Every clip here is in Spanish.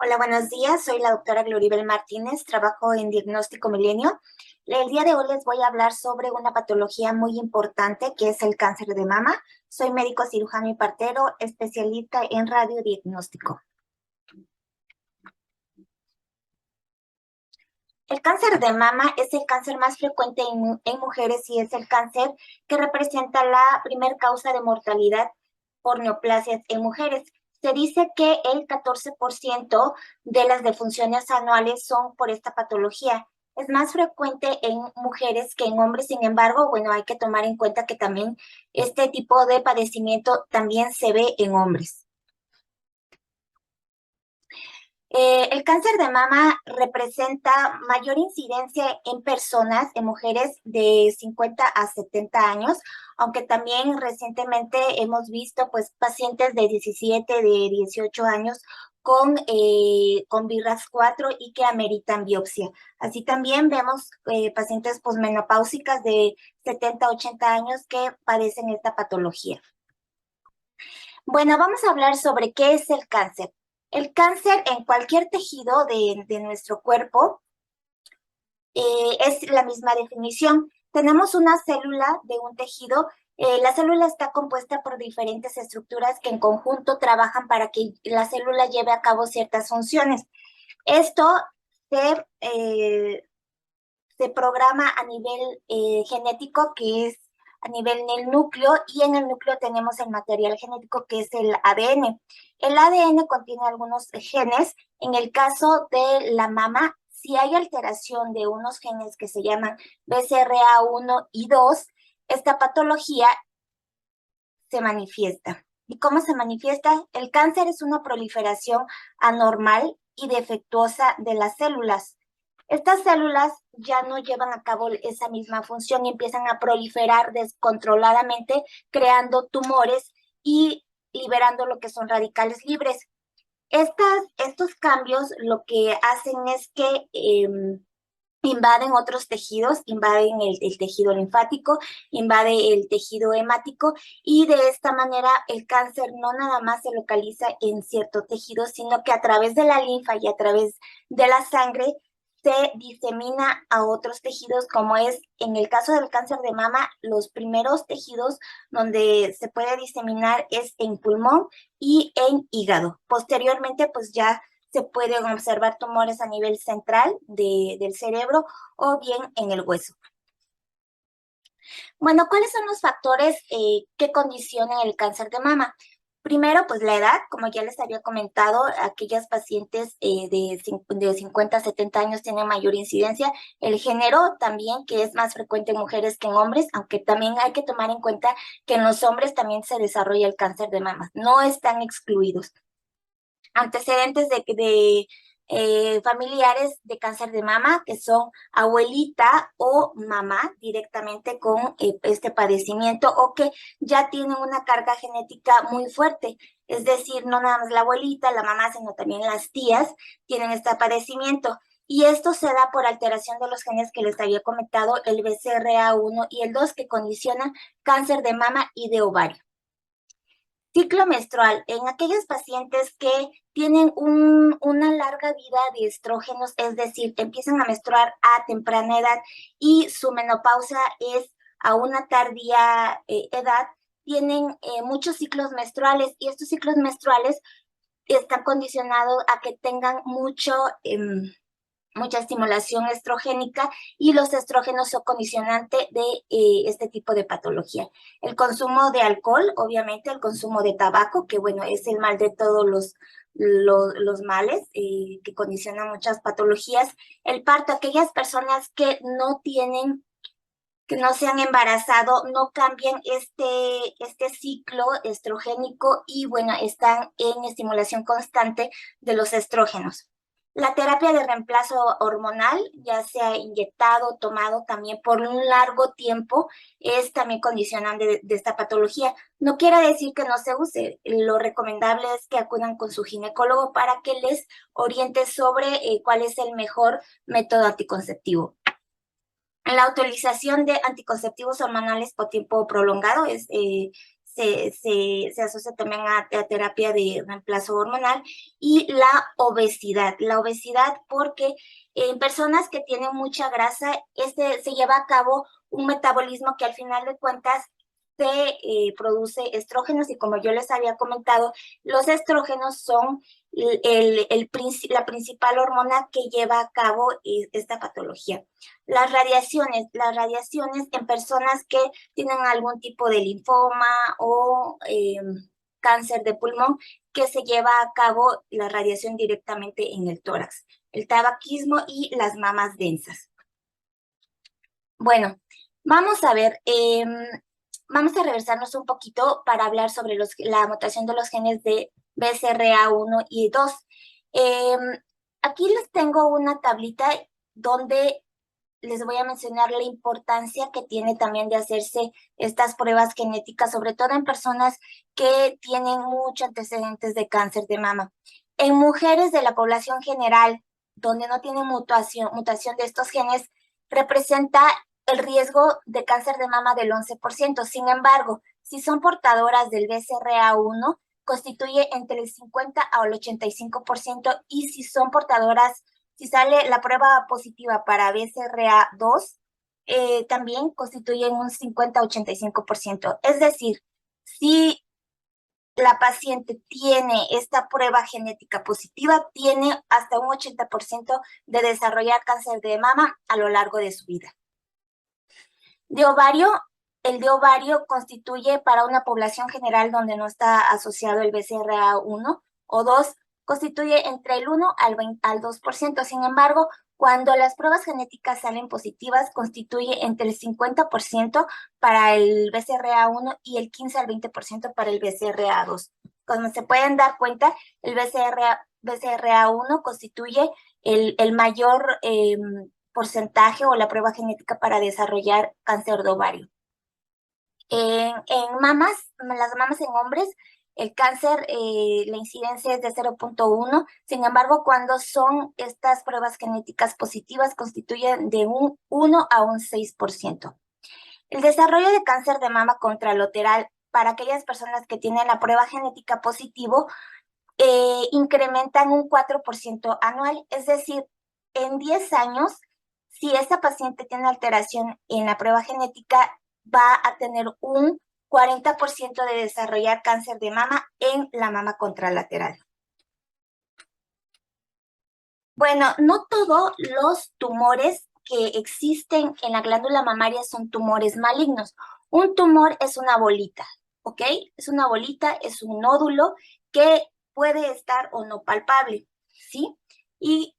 Hola, buenos días. Soy la doctora Gloribel Martínez, trabajo en Diagnóstico Milenio. El día de hoy les voy a hablar sobre una patología muy importante que es el cáncer de mama. Soy médico cirujano y partero, especialista en radiodiagnóstico. El cáncer de mama es el cáncer más frecuente en mujeres y es el cáncer que representa la primer causa de mortalidad por neoplasias en mujeres. Se dice que el 14% de las defunciones anuales son por esta patología. Es más frecuente en mujeres que en hombres, sin embargo, bueno, hay que tomar en cuenta que también este tipo de padecimiento también se ve en hombres. El cáncer de mama representa mayor incidencia en personas, en mujeres de 50 a 70 años, aunque también recientemente hemos visto pues pacientes de 17, de 18 años con BRAF4 y que ameritan biopsia. Así también vemos pacientes posmenopáusicas de 70 a 80 años que padecen esta patología. Bueno, vamos a hablar sobre qué es el cáncer. El cáncer en cualquier tejido de nuestro cuerpo es la misma definición. Tenemos una célula de un tejido. La célula está compuesta por diferentes estructuras que en conjunto trabajan para que la célula lleve a cabo ciertas funciones. Esto se, eh, se programa a nivel genético, que es a nivel del núcleo, y en el núcleo tenemos el material genético, que es el ADN. El ADN contiene algunos genes. En el caso de la mama, si hay alteración de unos genes que se llaman BCRA1 y 2, esta patología se manifiesta. ¿Y cómo se manifiesta? El cáncer es una proliferación anormal y defectuosa de las células. Estas células ya no llevan a cabo esa misma función y empiezan a proliferar descontroladamente, creando tumores y liberando lo que son radicales libres. Estos cambios lo que hacen es que invaden otros tejidos, invaden el tejido linfático, invade el tejido hemático, y de esta manera el cáncer no nada más se localiza en cierto tejido, sino que a través de la linfa y a través de la sangre se disemina a otros tejidos, como es en el caso del cáncer de mama. Los primeros tejidos donde se puede diseminar es en pulmón y en hígado. Posteriormente, pues ya se pueden observar tumores a nivel central del cerebro o bien en el hueso. Bueno, ¿cuáles son los factores que condicionan el cáncer de mama? Primero, pues la edad, como ya les había comentado, aquellas pacientes de 50 a 70 años tienen mayor incidencia. El género también, que es más frecuente en mujeres que en hombres, aunque también hay que tomar en cuenta que en los hombres también se desarrolla el cáncer de mama. No están excluidos. Antecedentes de familiares de cáncer de mama, que son abuelita o mamá directamente con este padecimiento, o que ya tienen una carga genética muy fuerte. Es decir, no nada más la abuelita, la mamá, sino también las tías tienen este padecimiento. Y esto se da por alteración de los genes que les había comentado, el BCRA1 y el 2, que condicionan cáncer de mama y de ovario. Ciclo menstrual, en aquellas pacientes que tienen una larga vida de estrógenos, es decir, empiezan a menstruar a temprana edad y su menopausia es a una tardía edad, tienen muchos ciclos menstruales, y estos ciclos menstruales están condicionados a que tengan mucha estimulación estrogénica, y los estrógenos son condicionante de este tipo de patología. El consumo de alcohol, obviamente, el consumo de tabaco, que bueno, es el mal de todos los males que condicionan muchas patologías. El parto, aquellas personas que no se han embarazado, no cambian este ciclo estrogénico y bueno, están en estimulación constante de los estrógenos. La terapia de reemplazo hormonal, ya sea inyectado, tomado también por un largo tiempo, es también condicionante de esta patología. No quiere decir que no se use. Lo recomendable es que acudan con su ginecólogo para que les oriente sobre cuál es el mejor método anticonceptivo. La utilización de anticonceptivos hormonales por tiempo prolongado se asocia también a terapia de reemplazo hormonal, y la obesidad. La obesidad porque en personas que tienen mucha grasa, se lleva a cabo un metabolismo que al final de cuentas se produce estrógenos, y como yo les había comentado, los estrógenos son la principal hormona que lleva a cabo esta patología. Las radiaciones en personas que tienen algún tipo de linfoma o cáncer de pulmón, que se lleva a cabo la radiación directamente en el tórax, el tabaquismo y las mamas densas. Bueno, vamos a ver, vamos a reversarnos un poquito para hablar sobre la mutación de los genes de BCRA1 y 2. Aquí les tengo una tablita donde les voy a mencionar la importancia que tiene también de hacerse estas pruebas genéticas, sobre todo en personas que tienen muchos antecedentes de cáncer de mama. En mujeres de la población general, donde no tienen mutación de estos genes, representa el riesgo de cáncer de mama del 11%. Sin embargo, si son portadoras del BCRA1, constituye entre el 50 al 85%, y si son portadoras, si sale la prueba positiva para BCRA2, también constituyen un 50-85%. Es decir, si la paciente tiene esta prueba genética positiva, tiene hasta un 80% de desarrollar cáncer de mama a lo largo de su vida. De ovario, el de ovario constituye, para una población general donde no está asociado el BCRA1 o 2, constituye entre el 1 al 2%. Sin embargo, cuando las pruebas genéticas salen positivas, constituye entre el 50% para el BCRA1 y el 15 al 20% para el BCRA2. Como se pueden dar cuenta, el BCRA1 constituye el mayor porcentaje o la prueba genética para desarrollar cáncer de ovario. En mamas, las mamas en hombres, el cáncer, la incidencia es de 0.1. Sin embargo, cuando son estas pruebas genéticas positivas, constituyen de un 1 a un 6%. El desarrollo de cáncer de mama contralateral para aquellas personas que tienen la prueba genética positivo incrementan un 4% anual. Es decir, en 10 años, si esa paciente tiene alteración en la prueba genética, va a tener un 40% de desarrollar cáncer de mama en la mama contralateral. Bueno, no todos los tumores que existen en la glándula mamaria son tumores malignos. Un tumor es una bolita, ¿ok? Es una bolita, es un nódulo que puede estar o no palpable, ¿sí? Y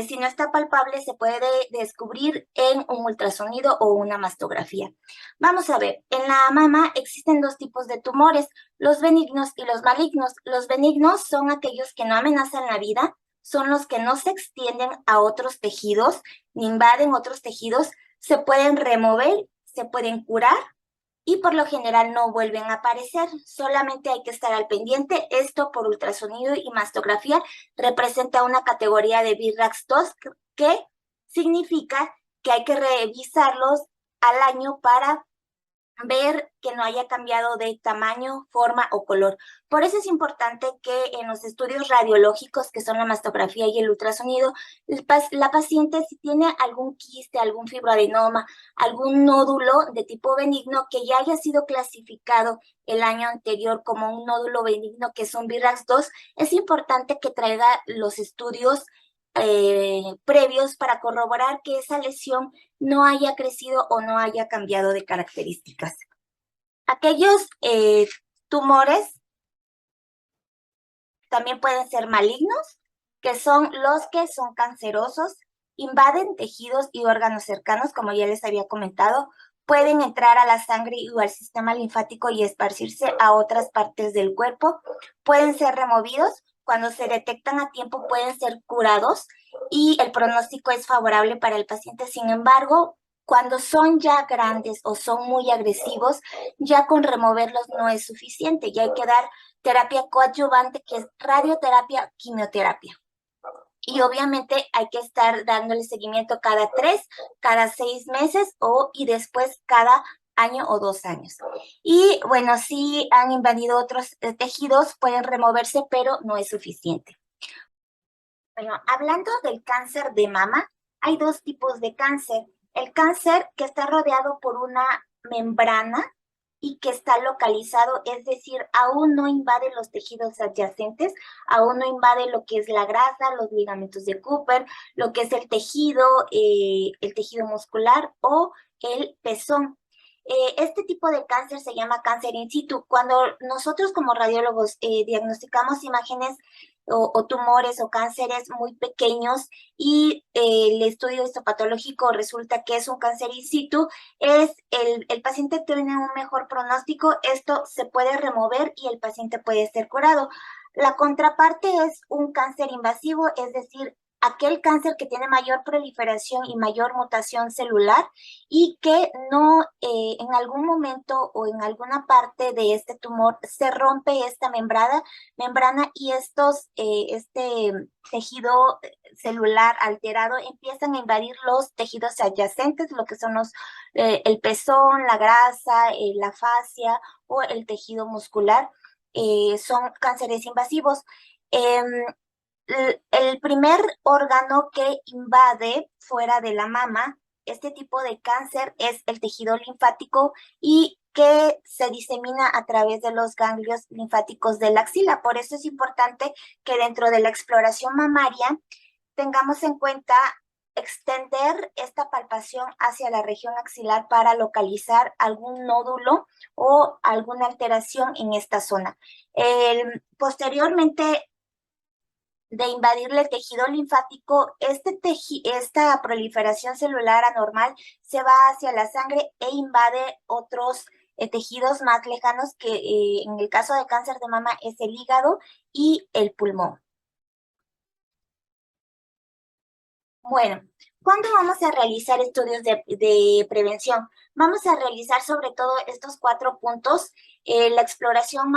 si no está palpable, se puede descubrir en un ultrasonido o una mastografía. Vamos a ver, en la mama existen dos tipos de tumores, los benignos y los malignos. Los benignos son aquellos que no amenazan la vida, son los que no se extienden a otros tejidos, ni invaden otros tejidos, se pueden remover, se pueden curar, y por lo general no vuelven a aparecer. Solamente hay que estar al pendiente. Esto por ultrasonido y mastografía representa una categoría de BRAF2, que significa que hay que revisarlos al año para ver que no haya cambiado de tamaño, forma o color. Por eso es importante que en los estudios radiológicos, que son la mastografía y el ultrasonido, la paciente, si tiene algún quiste, algún fibroadenoma, algún nódulo de tipo benigno que ya haya sido clasificado el año anterior como un nódulo benigno, que es un BRAF2, es importante que traiga los estudios previos para corroborar que esa lesión no haya crecido o no haya cambiado de características. Aquellos tumores también pueden ser malignos, que son los que son cancerosos, invaden tejidos y órganos cercanos, como ya les había comentado, pueden entrar a la sangre o al sistema linfático y esparcirse a otras partes del cuerpo, pueden ser removidos. Cuando se detectan a tiempo, pueden ser curados y el pronóstico es favorable para el paciente. Sin embargo, cuando son ya grandes o son muy agresivos, ya con removerlos no es suficiente, ya hay que dar terapia coadyuvante, que es radioterapia, quimioterapia. Y obviamente hay que estar dándole seguimiento cada 3, cada 6 meses y después cada año o 2 años. Y bueno, si han invadido otros tejidos, pueden removerse, pero no es suficiente. Bueno, hablando del cáncer de mama, hay dos tipos de cáncer. El cáncer que está rodeado por una membrana y que está localizado, es decir, aún no invade los tejidos adyacentes, aún no invade lo que es la grasa, los ligamentos de Cooper, lo que es el tejido muscular o el pezón. Este tipo de cáncer se llama cáncer in situ. Cuando nosotros como radiólogos diagnosticamos imágenes o tumores o cánceres muy pequeños y el estudio histopatológico resulta que es un cáncer in situ, el paciente tiene un mejor pronóstico, esto se puede remover y el paciente puede ser curado. La contraparte es un cáncer invasivo, es decir, aquel cáncer que tiene mayor proliferación y mayor mutación celular y que no en algún momento o en alguna parte de este tumor se rompe esta membrana y este tejido celular alterado empiezan a invadir los tejidos adyacentes, lo que son el pezón, la grasa, la fascia o el tejido muscular. Son cánceres invasivos. Em, el primer órgano que invade fuera de la mama este tipo de cáncer es el tejido linfático y que se disemina a través de los ganglios linfáticos de la axila. Por eso es importante que dentro de la exploración mamaria tengamos en cuenta extender esta palpación hacia la región axilar para localizar algún nódulo o alguna alteración en esta zona. Posteriormente, de invadirle el tejido linfático, esta proliferación celular anormal se va hacia la sangre e invade otros tejidos más lejanos que en el caso de cáncer de mama es el hígado y el pulmón. Bueno, ¿cuándo vamos a realizar estudios de prevención? Vamos a realizar sobre todo estos 4 puntos, la exploración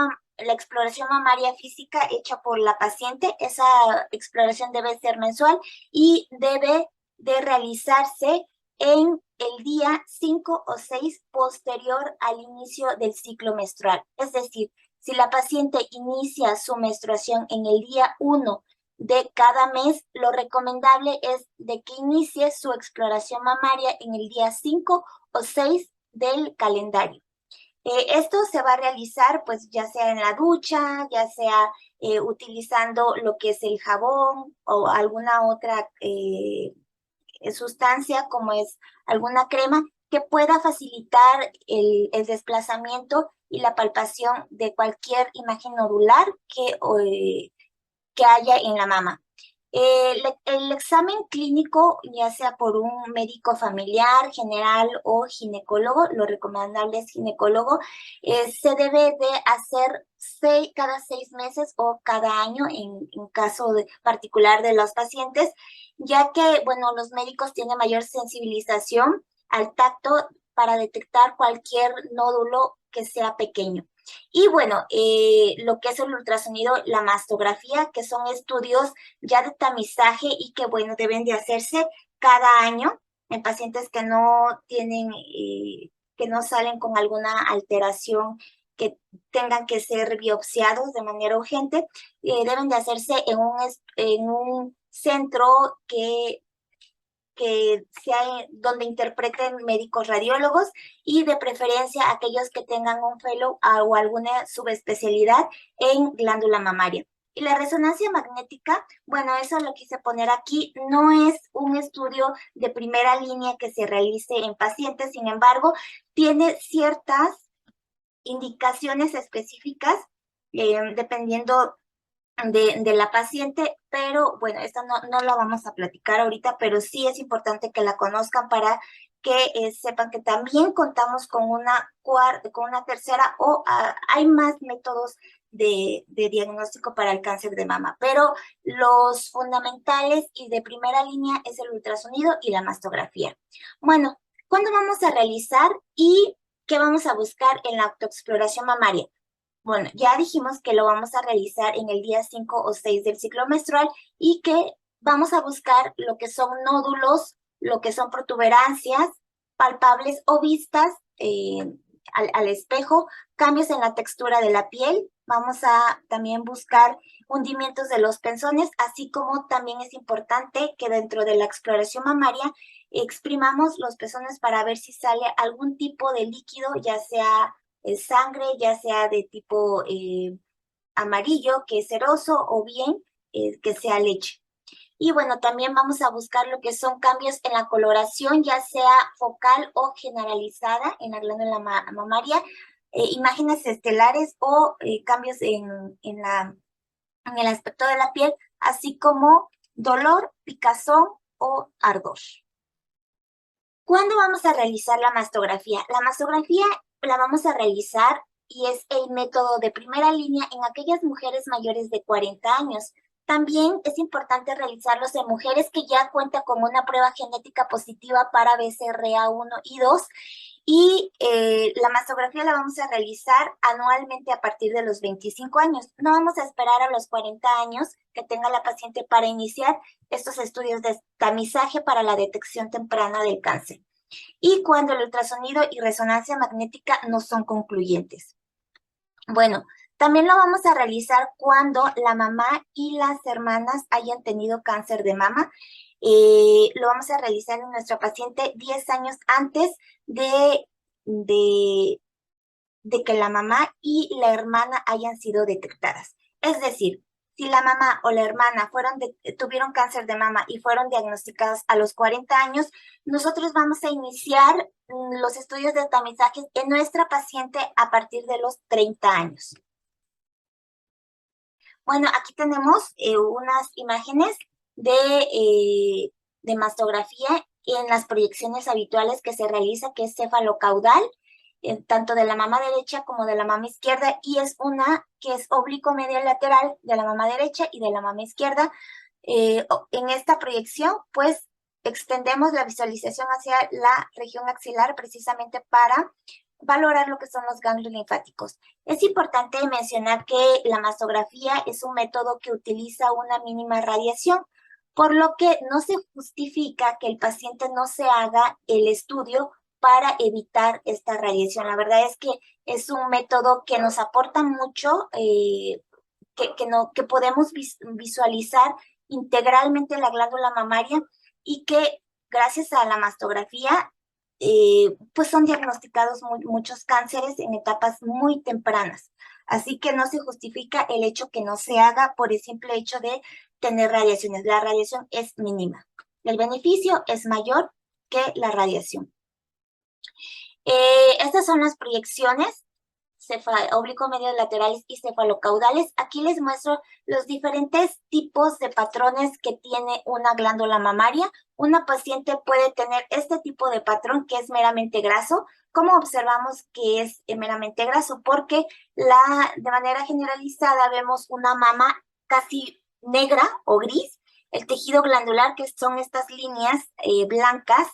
mamaria física hecha por la paciente. Esa exploración debe ser mensual y debe de realizarse en el día 5 o 6 posterior al inicio del ciclo menstrual. Es decir, si la paciente inicia su menstruación en el día 1 de cada mes, lo recomendable es de que inicie su exploración mamaria en el día 5 o 6 del calendario. Esto se va a realizar pues ya sea en la ducha, ya sea utilizando lo que es el jabón o alguna otra sustancia como es alguna crema que pueda facilitar el desplazamiento y la palpación de cualquier imagen nodular que haya en la mama. El examen clínico, ya sea por un médico familiar, general o ginecólogo, lo recomendable es ginecólogo, se debe de hacer cada 6 meses o cada año en caso particular de los pacientes, ya que, bueno, los médicos tienen mayor sensibilización al tacto para detectar cualquier nódulo que sea pequeño. Y bueno, lo que es el ultrasonido, la mastografía, que son estudios ya de tamizaje y que, bueno, deben de hacerse cada año en pacientes que no tienen, que no salen con alguna alteración que tengan que ser biopsiados de manera urgente, deben de hacerse en un centro que sea donde interpreten médicos radiólogos y de preferencia aquellos que tengan un fellow o alguna subespecialidad en glándula mamaria. Y la resonancia magnética, bueno, eso lo quise poner aquí, no es un estudio de primera línea que se realice en pacientes, sin embargo, tiene ciertas indicaciones específicas dependiendo de la paciente, pero bueno, esta no la vamos a platicar ahorita, pero sí es importante que la conozcan para que sepan que también contamos con con una tercera o hay más métodos de diagnóstico para el cáncer de mama, pero los fundamentales y de primera línea es el ultrasonido y la mastografía. Bueno, ¿cuándo vamos a realizar y qué vamos a buscar en la autoexploración mamaria? Bueno, ya dijimos que lo vamos a realizar en el día 5 o 6 del ciclo menstrual y que vamos a buscar lo que son nódulos, lo que son protuberancias palpables o vistas al espejo, cambios en la textura de la piel. Vamos a también buscar hundimientos de los pezones, así como también es importante que dentro de la exploración mamaria exprimamos los pezones para ver si sale algún tipo de líquido, ya sea sangre, ya sea de tipo amarillo, que es ceroso, o bien que sea leche. Y bueno, también vamos a buscar lo que son cambios en la coloración, ya sea focal o generalizada en la glándula mamaria, imágenes estelares o cambios en el aspecto de la piel, así como dolor, picazón o ardor. ¿Cuándo vamos a realizar la mastografía? La mastografía la vamos a realizar y es el método de primera línea en aquellas mujeres mayores de 40 años. También es importante realizarlos en mujeres que ya cuentan con una prueba genética positiva para BCRA1 y 2 y la mastografía la vamos a realizar anualmente a partir de los 25 años. No vamos a esperar a los 40 años que tenga la paciente para iniciar estos estudios de tamizaje para la detección temprana del cáncer. Y cuando el ultrasonido y resonancia magnética no son concluyentes. Bueno, también lo vamos a realizar cuando la mamá y las hermanas hayan tenido cáncer de mama. Lo vamos a realizar en nuestra paciente 10 años antes de que la mamá y la hermana hayan sido detectadas. Es decir, si la mamá o la hermana tuvieron cáncer de mama y fueron diagnosticadas a los 40 años, nosotros vamos a iniciar los estudios de tamizaje en nuestra paciente a partir de los 30 años. Bueno, aquí tenemos unas imágenes de mastografía en las proyecciones habituales que se realiza, que es cefalocaudal, tanto de la mama derecha como de la mama izquierda, y es una que es oblicuo medial lateral de la mama derecha y de la mama izquierda. En esta proyección, pues, extendemos la visualización hacia la región axilar precisamente para valorar lo que son los ganglios linfáticos. Es importante mencionar que la mastografía es un método que utiliza una mínima radiación, por lo que no se justifica que el paciente no se haga el estudio para evitar esta radiación. La verdad es que es un método que nos aporta mucho, que podemos visualizar integralmente la glándula mamaria y que gracias a la mastografía pues son diagnosticados muchos cánceres en etapas muy tempranas. Así que no se justifica el hecho que no se haga por el simple hecho de tener radiaciones. La radiación es mínima. El beneficio es mayor que la radiación. Estas son las proyecciones oblicuo medios laterales y cefalocaudales. Aquí les muestro los diferentes tipos de patrones que tiene una glándula mamaria. Una paciente puede tener este tipo de patrón que es meramente graso. ¿Cómo observamos que es meramente graso? Porque de manera generalizada vemos una mama casi negra o gris. El tejido glandular, que son estas líneas blancas,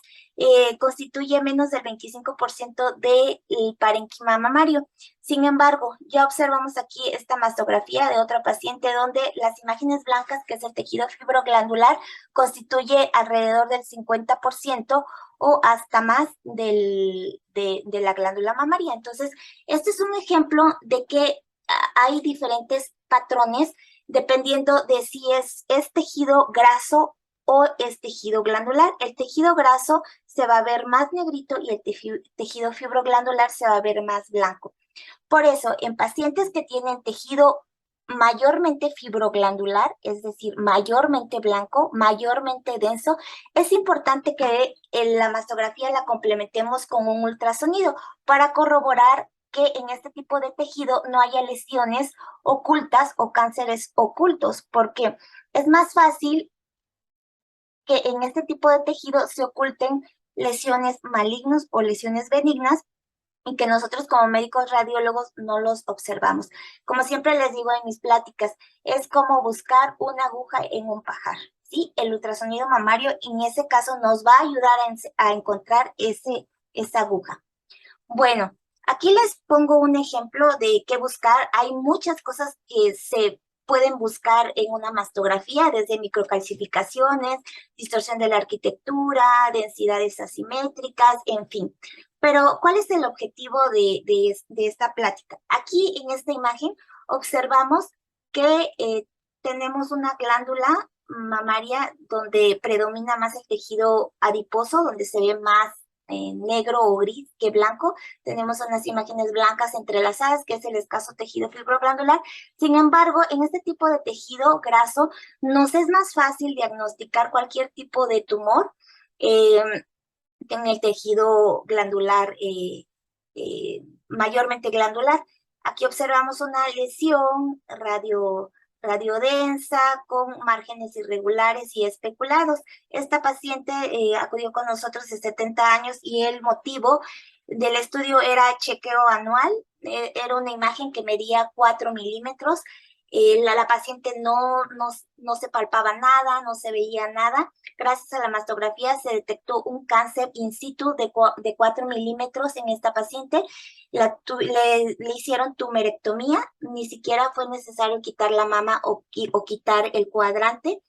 constituye menos del 25% del parénquima mamario. Sin embargo, ya observamos aquí esta mastografía de otra paciente donde las imágenes blancas, que es el tejido fibroglandular, constituye alrededor del 50% o hasta más de la glándula mamaria. Entonces, este es un ejemplo de que hay diferentes patrones dependiendo de si es tejido graso o es tejido glandular. El tejido graso se va a ver más negrito y el tejido fibroglandular se va a ver más blanco. Por eso, en pacientes que tienen tejido mayormente fibroglandular, es decir, mayormente blanco, mayormente denso, es importante que la mastografía la complementemos con un ultrasonido para corroborar que en este tipo de tejido no haya lesiones ocultas o cánceres ocultos, porque es más fácil que en este tipo de tejido se oculten lesiones malignas o lesiones benignas y que nosotros como médicos radiólogos no los observamos. Como siempre les digo en mis pláticas, es como buscar una aguja en un pajar, ¿sí? El ultrasonido mamario en ese caso nos va a ayudar a encontrar esa aguja. Bueno, aquí les pongo un ejemplo de qué buscar. Hay muchas cosas que se pueden buscar en una mastografía desde microcalcificaciones, distorsión de la arquitectura, densidades asimétricas, en fin. Pero, ¿cuál es el objetivo de esta plática? Aquí en esta imagen observamos que tenemos una glándula mamaria donde predomina más el tejido adiposo, donde se ve más negro o gris que blanco. Tenemos unas imágenes blancas entrelazadas, que es el escaso tejido fibroglandular. Sin embargo, en este tipo de tejido graso nos es más fácil diagnosticar cualquier tipo de tumor en el tejido glandular, mayormente glandular. Aquí observamos una lesión radiodensa con márgenes irregulares y especulados. Esta paciente acudió con nosotros de 70 años y el motivo del estudio era chequeo anual. Era una imagen que medía 4 milímetros. La paciente no se palpaba nada, no se veía nada. Gracias a la mastografía se detectó un cáncer in situ de 4 milímetros en esta paciente. Le hicieron tumerectomía, ni siquiera fue necesario quitar la mama o quitar el cuadrante.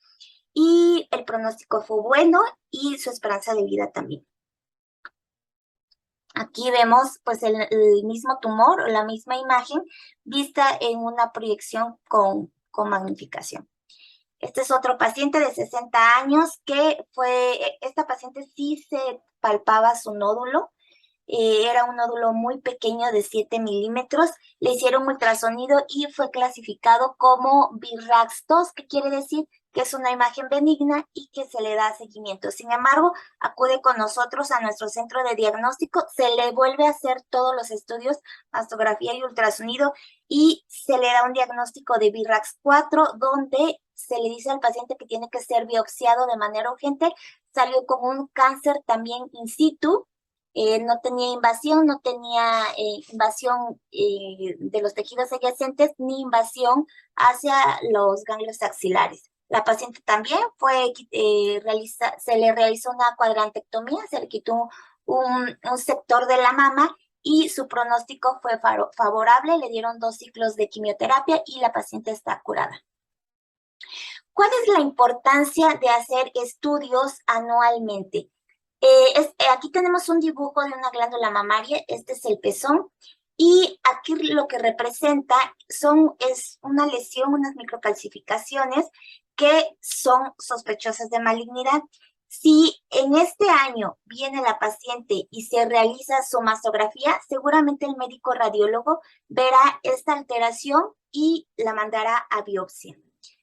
Y el pronóstico fue bueno y su esperanza de vida también. Aquí vemos pues el mismo tumor o la misma imagen vista en una proyección con magnificación. Este es otro paciente de 60 años que esta paciente sí se palpaba su nódulo. Era un nódulo muy pequeño de 7 milímetros. Le hicieron ultrasonido y fue clasificado como BIRAX2, que quiere decir que es una imagen benigna y que se le da seguimiento. Sin embargo, acude con nosotros a nuestro centro de diagnóstico, se le vuelve a hacer todos los estudios, mastografía y ultrasonido, y se le da un diagnóstico de BIRAX4, donde se le dice al paciente que tiene que ser biopsiado de manera urgente. Salió con un cáncer también in situ. No tenía invasión, no tenía invasión de los tejidos adyacentes ni invasión hacia los ganglios axilares. La paciente también se le realizó una cuadrantectomía, se le quitó un sector de la mama y su pronóstico fue favorable. Le dieron 2 ciclos de quimioterapia y la paciente está curada. ¿Cuál es la importancia de hacer estudios anualmente? Aquí tenemos un dibujo de una glándula mamaria, este es el pezón, y aquí lo que representa es una lesión, unas microcalcificaciones que son sospechosas de malignidad. Si en este año viene la paciente y se realiza su mastografía, seguramente el médico radiólogo verá esta alteración y la mandará a biopsia.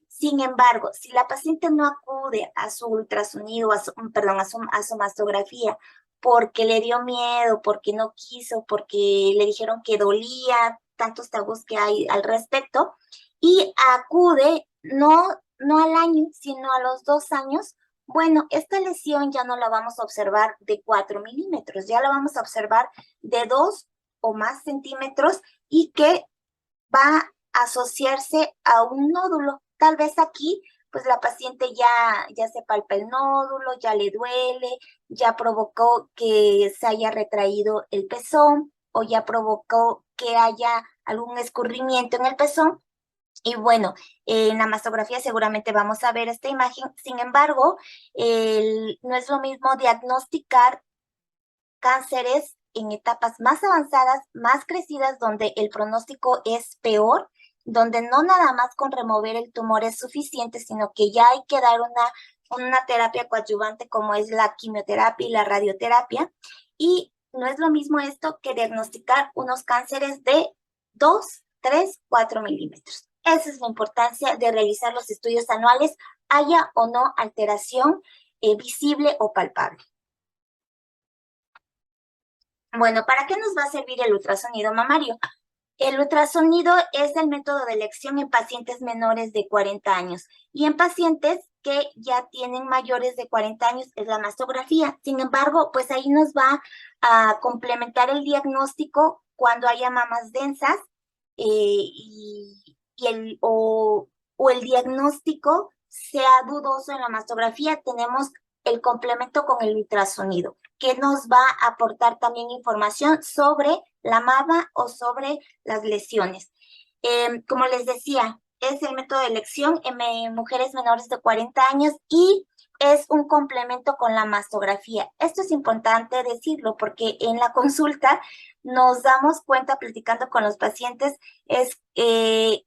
Sin embargo, si la paciente no acude a su ultrasonido, a su mastografía, porque le dio miedo, porque no quiso, porque le dijeron que dolía, tantos tabús que hay al respecto, y acude no al año, sino a los 2 años, bueno, esta lesión ya no la vamos a observar de 4 milímetros, ya la vamos a observar de 2 o más centímetros y que va a asociarse a un nódulo. Tal vez aquí, pues la paciente ya se palpa el nódulo, ya le duele, ya provocó que se haya retraído el pezón o ya provocó que haya algún escurrimiento en el pezón. Y bueno, en la mastografía seguramente vamos a ver esta imagen. Sin embargo, no es lo mismo diagnosticar cánceres en etapas más avanzadas, más crecidas, donde el pronóstico es peor, donde no nada más con remover el tumor es suficiente, sino que ya hay que dar una terapia coadyuvante como es la quimioterapia y la radioterapia. Y no es lo mismo esto que diagnosticar unos cánceres de 2, 3, 4 milímetros. Esa es la importancia de realizar los estudios anuales, haya o no alteración visible o palpable. Bueno, ¿para qué nos va a servir el ultrasonido mamario? El ultrasonido es el método de elección en pacientes menores de 40 años y en pacientes que ya tienen mayores de 40 años es la mastografía. Sin embargo, pues ahí nos va a complementar el diagnóstico cuando haya mamas densas o el diagnóstico sea dudoso en la mastografía. Tenemos el complemento con el ultrasonido, que nos va a aportar también información sobre la mama o sobre las lesiones. Como les decía, es el método de elección en mujeres menores de 40 años y es un complemento con la mastografía. Esto es importante decirlo porque en la consulta nos damos cuenta platicando con los pacientes es que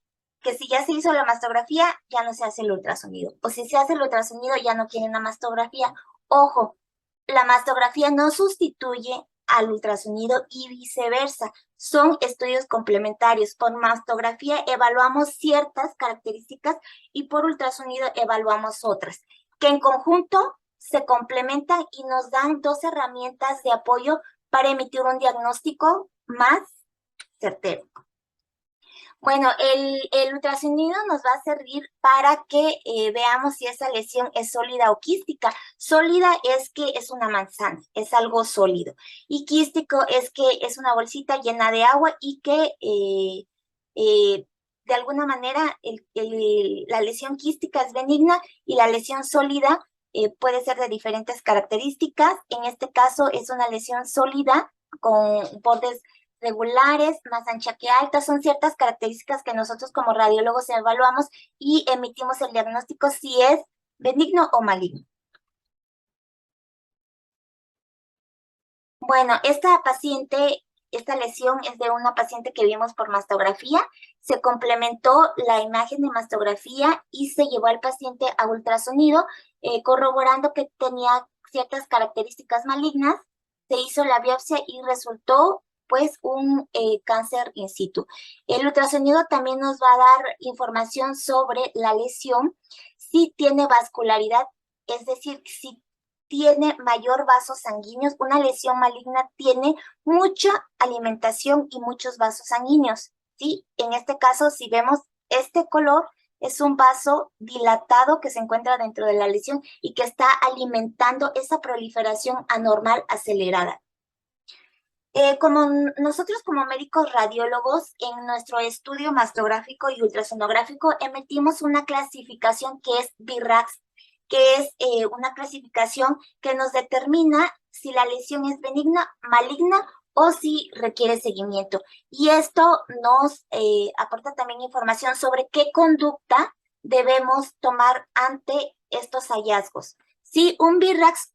si ya se hizo la mastografía, ya no se hace el ultrasonido. O si se hace el ultrasonido, ya no quieren la mastografía. Ojo, la mastografía no sustituye al ultrasonido y viceversa. Son estudios complementarios. Por mastografía evaluamos ciertas características y por ultrasonido evaluamos otras, que en conjunto se complementan y nos dan dos herramientas de apoyo para emitir un diagnóstico más certero. Bueno, el ultrasonido nos va a servir para que veamos si esa lesión es sólida o quística. Sólida es que es una manzana, es algo sólido. Y quístico es que es una bolsita llena de agua y que de alguna manera la lesión quística es benigna y la lesión sólida puede ser de diferentes características. En este caso es una lesión sólida con bordes regulares, más ancha que alta, son ciertas características que nosotros como radiólogos evaluamos y emitimos el diagnóstico si es benigno o maligno. Bueno, esta lesión es de una paciente que vimos por mastografía, se complementó la imagen de mastografía y se llevó al paciente a ultrasonido, corroborando que tenía ciertas características malignas, se hizo la biopsia y resultó pues un cáncer in situ. El ultrasonido también nos va a dar información sobre la lesión, si tiene vascularidad, es decir, si tiene mayor vasos sanguíneos. Una lesión maligna tiene mucha alimentación y muchos vasos sanguíneos, ¿sí? En este caso, si vemos este color, es un vaso dilatado que se encuentra dentro de la lesión y que está alimentando esa proliferación anormal acelerada. Como nosotros como médicos radiólogos, en nuestro estudio mastográfico y ultrasonográfico emitimos una clasificación que es BIRAX, que es una clasificación que nos determina si la lesión es benigna, maligna o si requiere seguimiento. Y esto nos aporta también información sobre qué conducta debemos tomar ante estos hallazgos. Si un BIRAX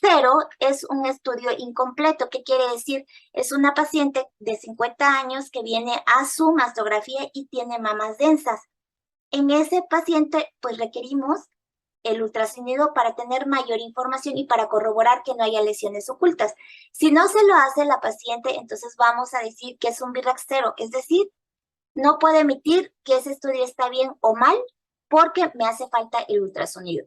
0 es un estudio incompleto. ¿Qué quiere decir? Es una paciente de 50 años que viene a su mastografía y tiene mamas densas. En ese paciente, pues requerimos el ultrasonido para tener mayor información y para corroborar que no haya lesiones ocultas. Si no se lo hace la paciente, entonces vamos a decir que es un BIRAX 0, es decir, no puedo emitir que ese estudio está bien o mal porque me hace falta el ultrasonido.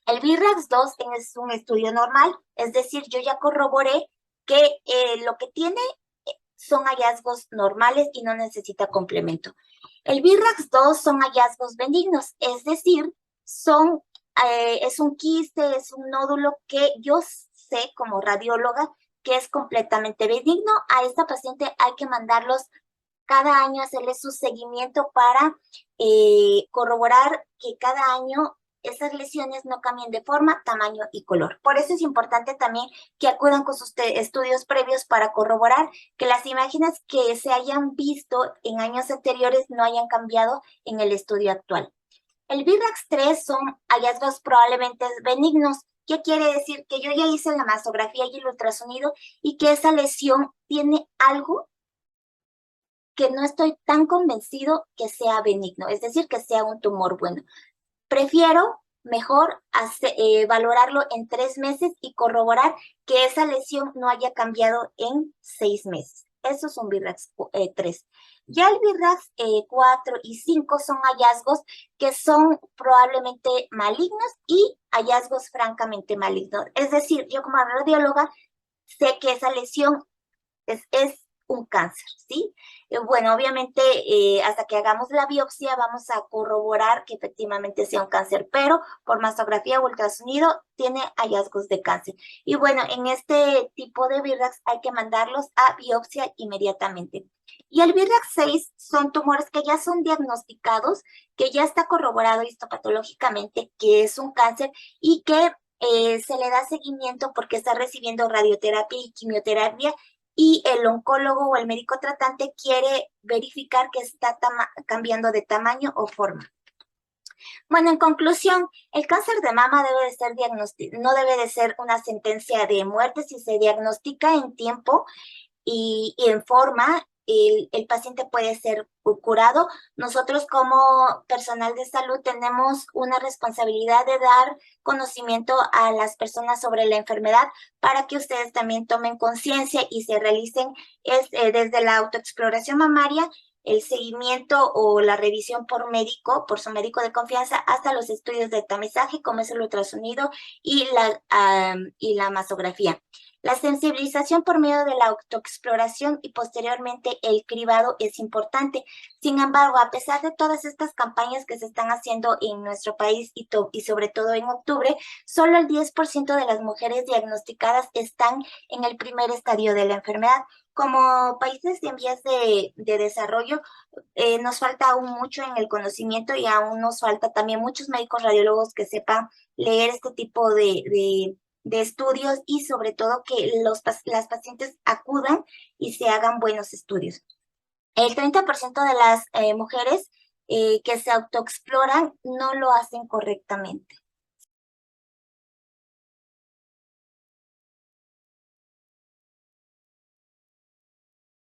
El BIRAX 2 es un estudio normal, es decir, yo ya corroboré que lo que tiene son hallazgos normales y no necesita complemento. El BIRAX 2 son hallazgos benignos, es decir, es un quiste, es un nódulo que yo sé como radióloga que es completamente benigno. A esta paciente hay que mandarlos cada año, hacerle su seguimiento para corroborar que cada año esas lesiones no cambien de forma, tamaño y color. Por eso es importante también que acudan con sus estudios previos para corroborar que las imágenes que se hayan visto en años anteriores no hayan cambiado en el estudio actual. El BIRAX 3 son hallazgos probablemente benignos. ¿Qué quiere decir? Que yo ya hice la mastografía y el ultrasonido y que esa lesión tiene algo que no estoy tan convencido que sea benigno, es decir, que sea un tumor bueno. Prefiero mejor valorarlo en 3 meses y corroborar que esa lesión no haya cambiado en 6 meses. Eso es un BIRAX 3. Ya el BIRAX 4 y 5 son hallazgos que son probablemente malignos y hallazgos francamente malignos. Es decir, yo como radióloga sé que esa lesión es un cáncer, ¿sí? Bueno, obviamente hasta que hagamos la biopsia vamos a corroborar que efectivamente sea un cáncer, pero por mastografía o ultrasonido tiene hallazgos de cáncer. Y bueno, en este tipo de BIRAX hay que mandarlos a biopsia inmediatamente. Y el BIRAX 6 son tumores que ya son diagnosticados, que ya está corroborado histopatológicamente que es un cáncer y que se le da seguimiento porque está recibiendo radioterapia y quimioterapia y el oncólogo o el médico tratante quiere verificar que está cambiando de tamaño o forma. Bueno, en conclusión, el cáncer de mama debe de ser no debe de ser una sentencia de muerte si se diagnostica en tiempo y en forma, el paciente puede ser curado. Nosotros como personal de salud tenemos una responsabilidad de dar conocimiento a las personas sobre la enfermedad para que ustedes también tomen conciencia y se realicen desde la autoexploración mamaria, el seguimiento o la revisión por médico, por su médico de confianza, hasta los estudios de tamizaje, como es el ultrasonido y la mastografía. La sensibilización por medio de la autoexploración y posteriormente el cribado es importante. Sin embargo, a pesar de todas estas campañas que se están haciendo en nuestro país y sobre todo en octubre, solo el 10% de las mujeres diagnosticadas están en el primer estadio de la enfermedad. Como países en vías de desarrollo, nos falta aún mucho en el conocimiento y aún nos falta también muchos médicos radiólogos que sepan leer este tipo de estudios y sobre todo que las pacientes acudan y se hagan buenos estudios. El 30% de las mujeres que se autoexploran no lo hacen correctamente.